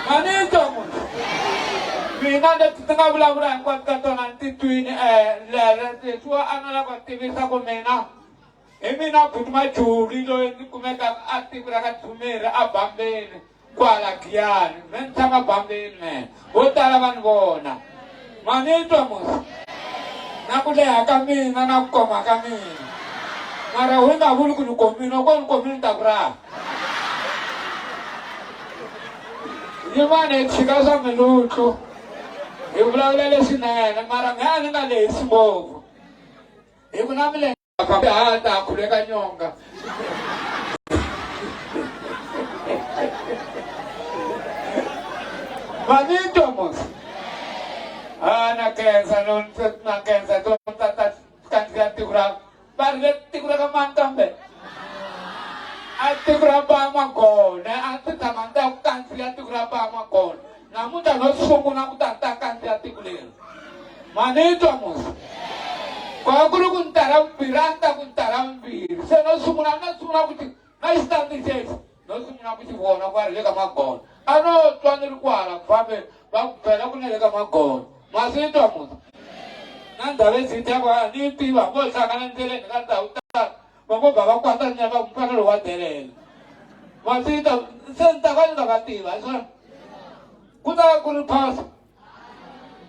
Manito mo. Mina na titanga bula kwa kato nanti tuini le suwa anala kwa tivisa ko mina. Mina putuma churi lo ni kumeka ati kuraka tumira abambeni kwa la kiani. Mentama bambeni me. Utala vanvona. Manito mo. Nakulea kamina nakoma kamina. Mara wenda vulu kunukomino kwa nukomino tabra. Yemane chikaza minuto. Ibulawulele sinene mara ngani ngale simbovu. Ikunamile hata kuleka nyonga. Manito mos. Ana kenza non na kenza to tata kanza tikura. Barle tikura kamantambe. Tikura ba makon, ati tamanda kanza tikura ba makon. Namuta no sumu namuta kanza tikura. Manito mos. Kwa guru kuntaram biranta kuntaram bir. Se no sumu na kuti. Na istandi ses. No sumu na kuti wona kwa lega makon. Ano tuanir kwala fabe ba pera kunega makon. Masito mos. Nanda vezi kwa ni piwa kwa sakana ndele ngata uta. Mamo baba kwata nyaba mpaka lo watele. Masito senta kwa ngatiwa so. Kuta kunu pas.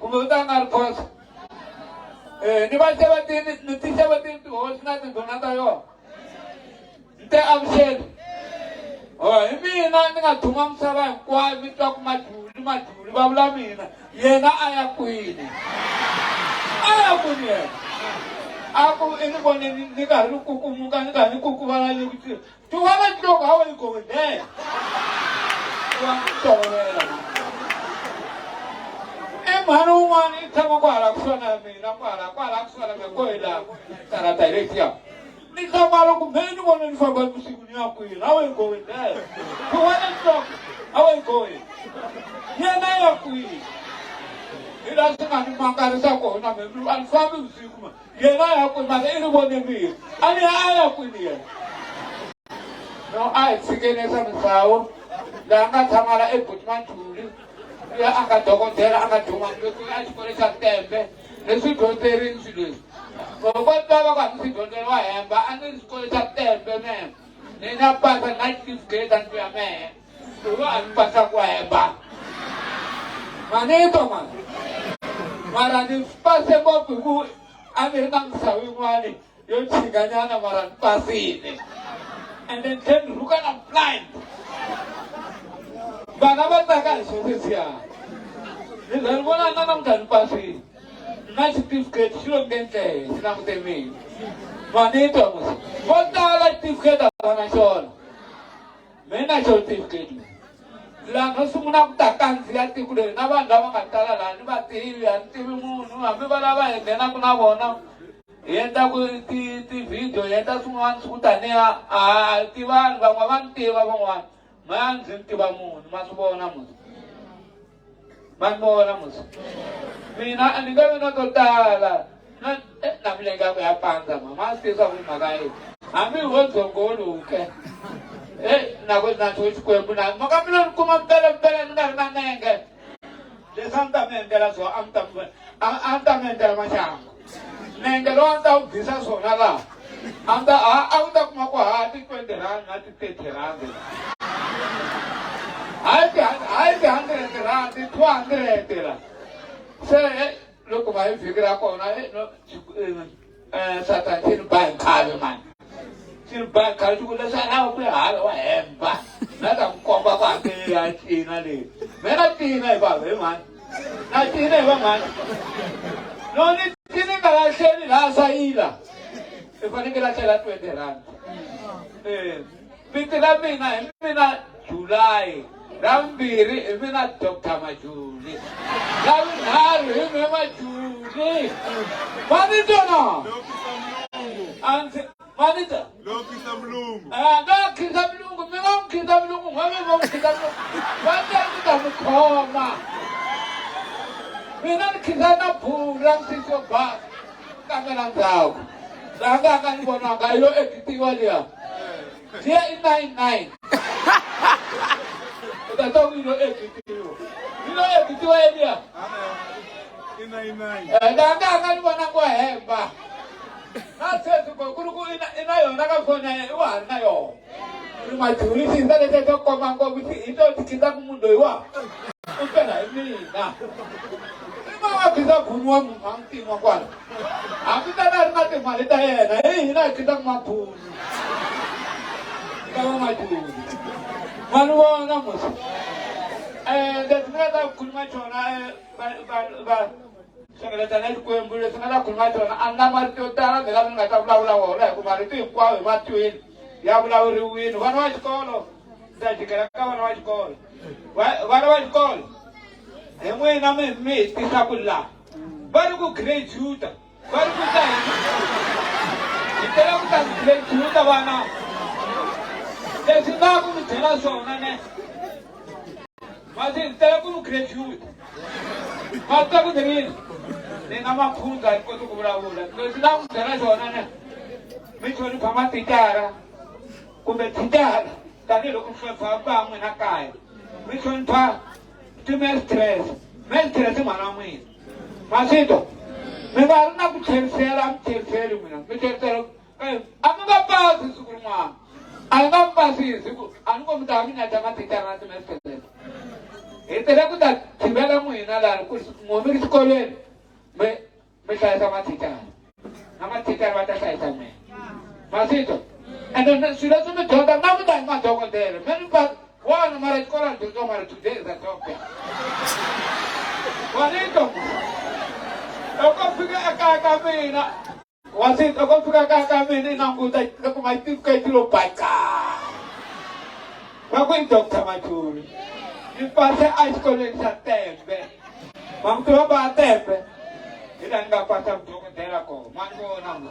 Kumuta ngar pas. Ni ba sebati tu hosna tu donata yo. Nte amsel. Oh, imi nanga tumam sara kwa bitok majuli babla mina. Yena aya kuini. Aya kuini. Aku ini bone ni karu kuku muka ni kani kuku bala ni kuku. Tu wala tok hawa ni ko ne. Tuang tolera. Manu mani tama kwa laksana mina kwa laksana me koila tara tairetia. Ni kama ku menu bone ni faba musiku ni akuina. Hawa ni ko ne. Tu wala tok hawa ni ko. Yena ya kuini. Ila sema ni mangara sako na me alfabe usiku. Yena ya ku ma ile bone mi. Ani aya ku ni. No ai sikene sa msao. Danga tamala eputman tuli. Ya anga dogo tera anga tuma ngeku ya sikole sa tembe. Nesu doteri nsidu. Bobo baba kwa nsi doteri wa emba ani sikole sa tembe me. Nina pasa native grade and ya me. Tuwa anpasa kwa emba. Manito man. Marani pase bobu American sawi mwani. Yo chiganyana maran pasine. And then look at I'm blind. Banabata Sosia. The one another can pass it. Nice certificate, sure can say, Sinam de me. Manito, what I like to get up on a show. Men I certificate. Lanosumuna Takan, the article, Nava Damakatala, Nivati, and Timu, Abibala, and Denakuna. Yenda ku ti video yenda suman sutania tiwan bawan tiwan man sintibamun masubo namus man mo namus mina anigawe na totala na mlenga kwa panza mama sisa magai ami wozo ngolo ke na ko na to ko buna makamilo kuma bele na nenge de santa mendela so amta mendela macham Nengelo anta bisa sonala. Anta auta kuma kwa hati kwendera ngati tetera. Ai handera ti tu handera. Se loko vai figra ko na no satan tin ban kabe man. Tin ban kabe ku la sa na ku ha wa emba. Na ta ko ba ke ya ti na le. Mena ti na ba we man. Na ti na ba man. No ni tiene que la sheli la saída. E fani que la chela tu enterrando. Bitila mina July. Rambiri mina Dr. Majuli. Ravinari mina Majuli. Manito no. Manito. Loki samlungu. Loki samlungu. Milonki samlungu. Milonki samlungu. Wanda kitamukoma. Mina kizana pulang sisyo ba kamera tao. Daga kan bona kayo ekitiwa dia. Dia 99. Utato wino ekitiwa. tiwelia. Ina. Ndanga ni bona kwa hemba. Nase ko kuruku ina yo naka fona wa na yo. Ni majuli sinda de ko mango biti ito tikinda kumundo wa. Upena ni na. Mama kita bunwa mangti mangwan. Aku tak nak malita na ina kita mampu. Kita maju. Manuwa na mus. Desnada kulma chona ba Sengala tanah itu yang boleh sengala kulma chona anda mari utara dalam ngata bla ora ku mari tu kwa we matuin ya bla ruin wana skolo da jikara ka wana skolo wana skolo emwe na me tisakulla baru ku create juta baru ku tai itera ku ta create juta wana desina ku tela so nane masih itera ku create juta mata ku derin ne nama phunga ko tu kubra bola desina ku tela so nane me choni phama titara kumbe titara tani lo ku fa ba mu na kai me choni pa tu stress mana mui masito me baru na ku tercera mina me tercero anu ga pa sukurma anu ga pa sukur anu ko mutami na jama titara na stress etera ku da tibela mui na la ku mo me skole me sai sama titara nama titara bata sai sama masito ando sila tu me toda na mu dai ma togo dele me pa wana mara skole tu mara tu de za topia Wanito, ako fika kakamina. Wasit ako fika kakamina nang gutay ako may tip kay tilupay ka. Makwintok sa majuli. Yung pasa ice cream sa tembe. Mang tuwa ba tembe? Ilan nga pasang tukong tera ko. Mango nang.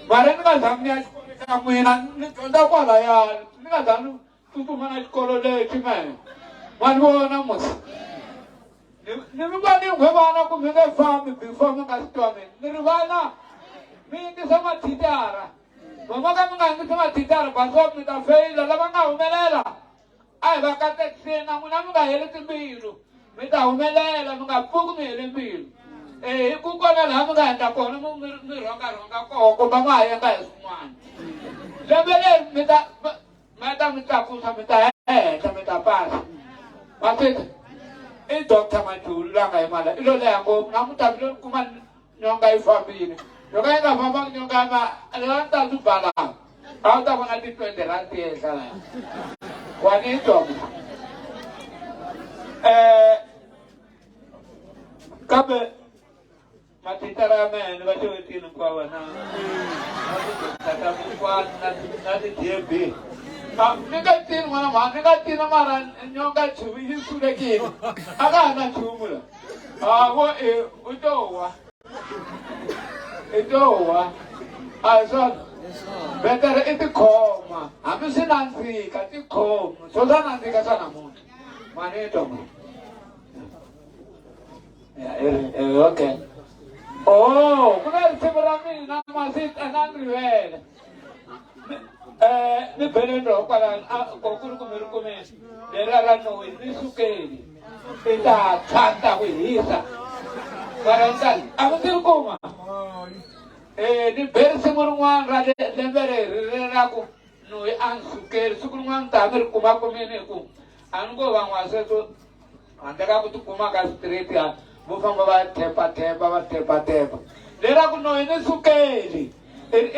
Baran nga samni ice cream sa kamina. Nda ko ala yan. Nga danu tutuman ice cream le chimay. Mango nang mas. Nirvana bhavana ko mega farm before custom nirvana mingi sama titara mama kama ngangi sama titara baso mita feila labanga umelela ai bakate tsena muna mga hele timbiru mita umelela mga pugu mele mbiru kukona la mga nda ko no mironga ko bama ya ka sumana lebele mita kusa mita pas patet doctor majuli langa imala ilo le yango namuta bilo kuman nyonga ifamini nyonga ina fama nyonga ma alanta zubala auta wana dipende ranti esala kwani to kabe matitara men wacho tinu kwa wana tata kwa na diebe negatin mana nyonga chubi hisuleki aga na chumula wo udowa azon better it koma amisi nanzi kati koma soda nanzi kasana mtu maneto okay kuna seberami na masit anandriwele ni benendo para kokuru kumerukume derara no ni sukeli ita tanta wihisa karangal amutil koma ni berse murungwan rade lembere reraku no an sukeli sukurungwan tamer kuma kumene ku ango wangwase to andaka kutu kuma ka street ya bufamba ba tepa deraku no ni sukeli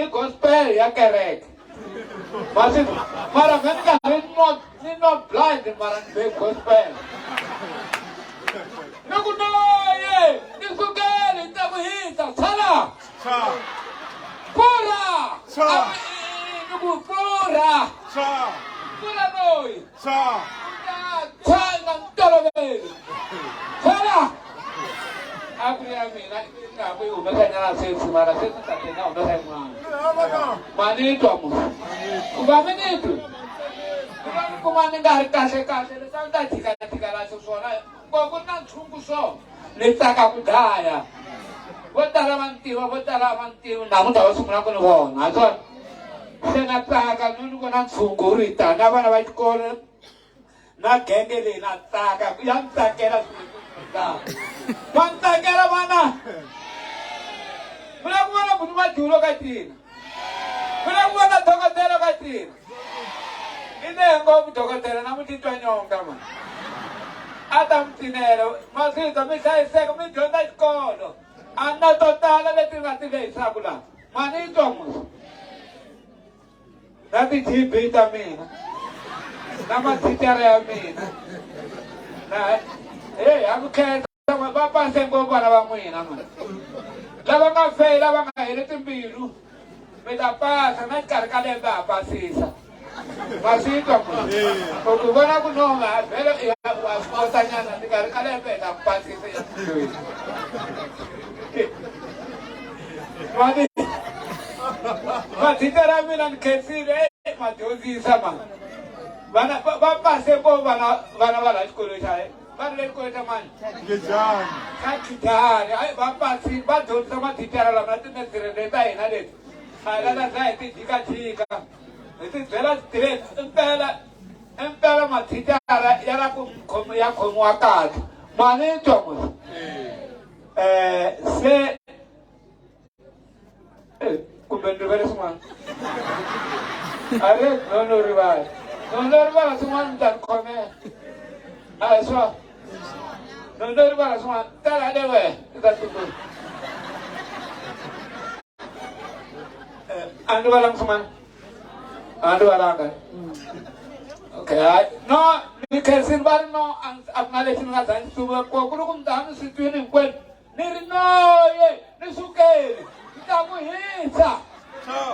gospel ya kerek Masih marah mereka not blind marah be gospel. Naku no ye nisukeli tamuhita sala. Pura. Naku pura. Pura noi. Sala tolo be. Sala. Aku umesanya nasi semara itu tak kena udah mana itu kamu umpamanya itu kemana nggak kasih tahu tadi tiga ratus suara kau pernah sungguh so letak aku daya buat taramantiu namun tahu semua aku nuh nason senata akan nunggu nang sungguh rita napa itu kau na genge leyi na tsaka ya ni tsakela wa ni tsakela vana mina ku vona Buti majulo ka tina mina ku vona dokotela ka tina i ne ngopfu dokotela na mu titwa nyonga mani a ta mi tinela masito mi hlayiseka mi dyondza xikolo a na to tala leti nga ti lehisaka laha mani yi twa musi na ti-TB ta mina na mathitara ya mina na ha ku khensa va pase ngopfu vana va n'wina mani lava nga feyila lava nga heli timbilu mi ta pasa na xikarhi ka lembe ha pasisa masitwa mani ku vona ku nonga vhele wa swi kotanyana xikarhi ka lembe hi ta mi pasisa mani mathitara ya mina ni khensile ma dyondzisa mani vana va pase ngopfu vana va laha xikolweni xa va ri le xikolweni xa mani xa Khidani va pasile va dyondzisa mathitara lama na timesirele ta hina leti a lava za hi ti jikajika hi ti byela straight impela mathitara ya khomiwa kahle mani yi twa musi se kumbe ni rivele swin'wana are no rivala swin'wana mi ta ni khomela a hi swa no rivala swin'wana tala le wehe i ta tumbuluxa a ni valanga swin'wana a ni valanga okay no ni khensini va ri no a ku na lexi ni nga za ni suva ko ku ri ku mi ta mi swi twini hinkwenu ni ri noye ni sukeli ni ta ku hisa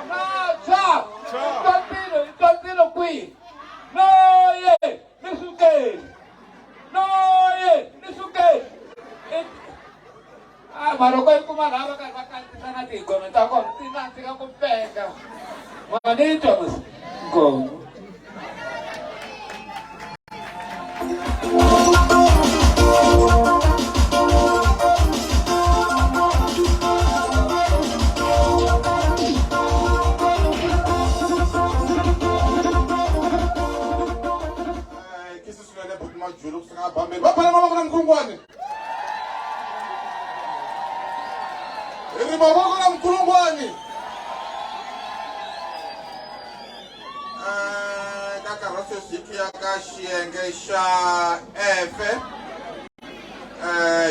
natswa ntontilo kwihi noye ni sukeli noye ni sukeli maroko yi kuma laha va karhi va kandzisana tigome ta kona ti nandzika ku penga mani yi twa musi ngoma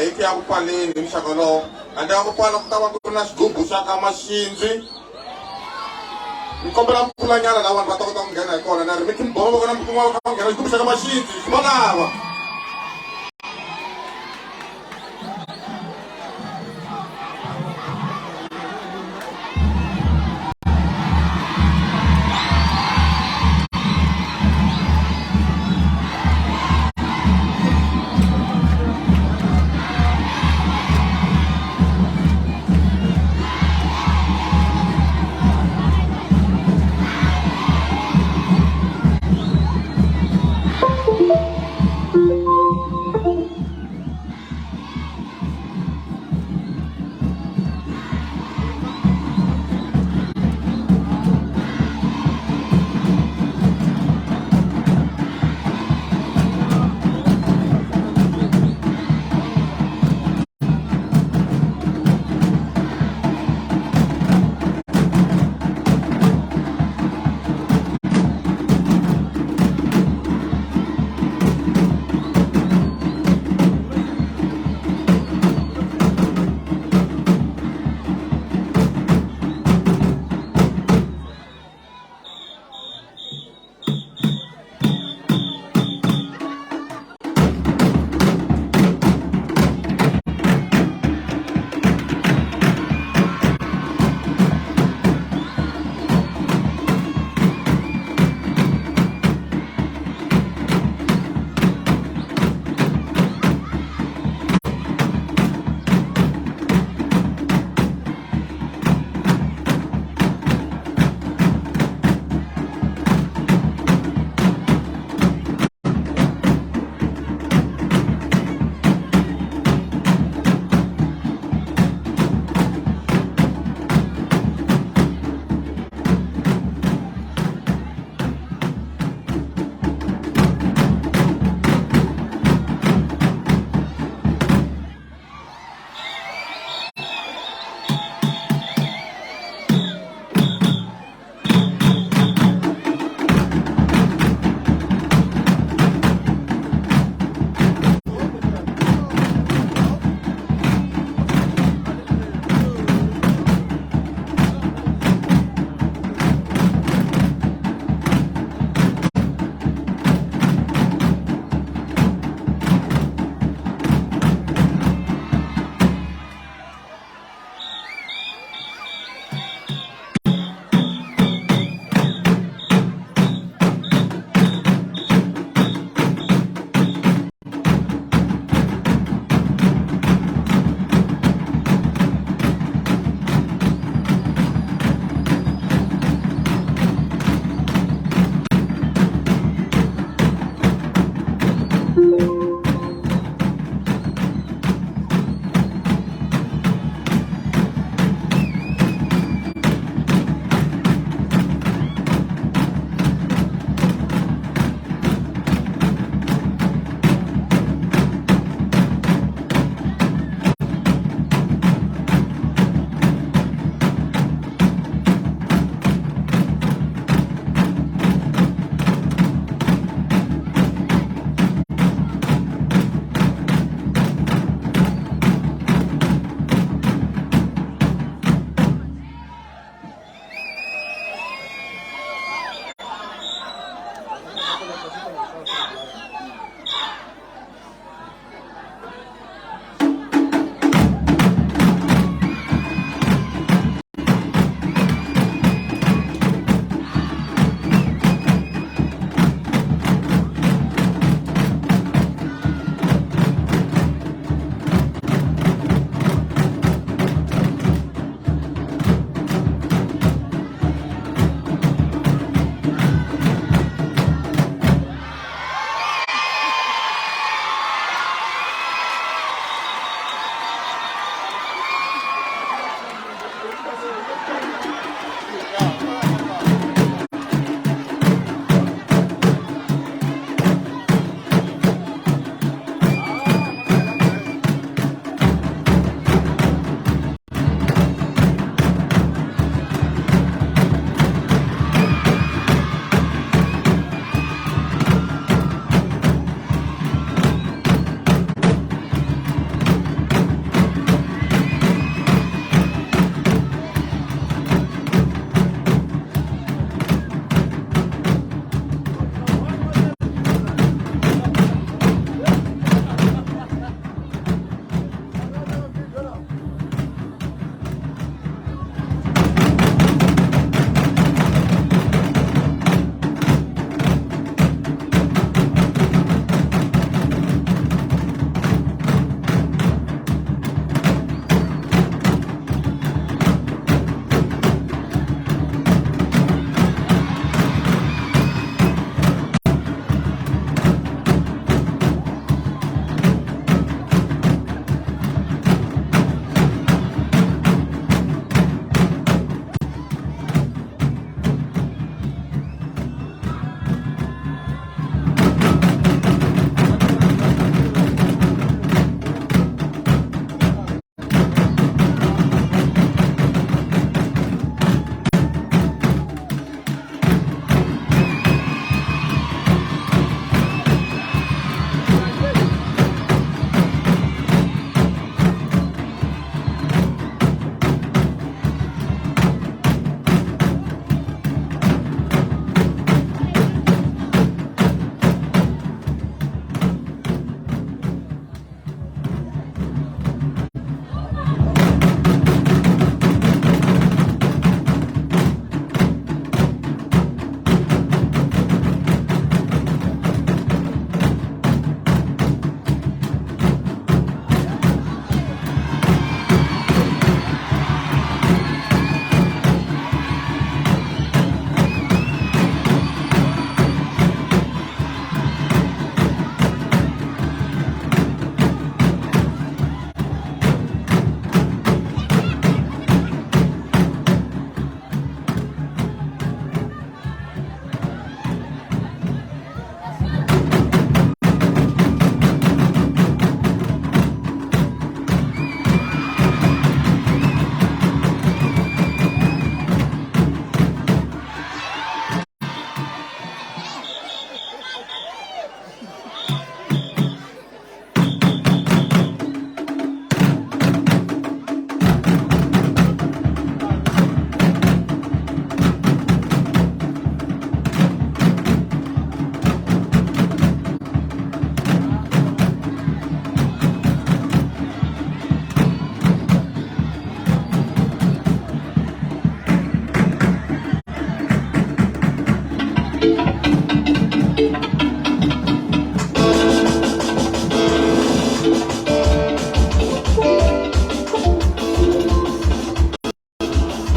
hiki ya ku pfaleni hi muxaka lowo ande ya ku pfala ku ta va ku ri na xigubu xa ka maxindzi ni kombela mpfulanyana la vanhu va ta kota ku nghena hi kona na ri mi khimbova vona mi kuma va kha va nghena xigubu xa ka maxindzi xi vonava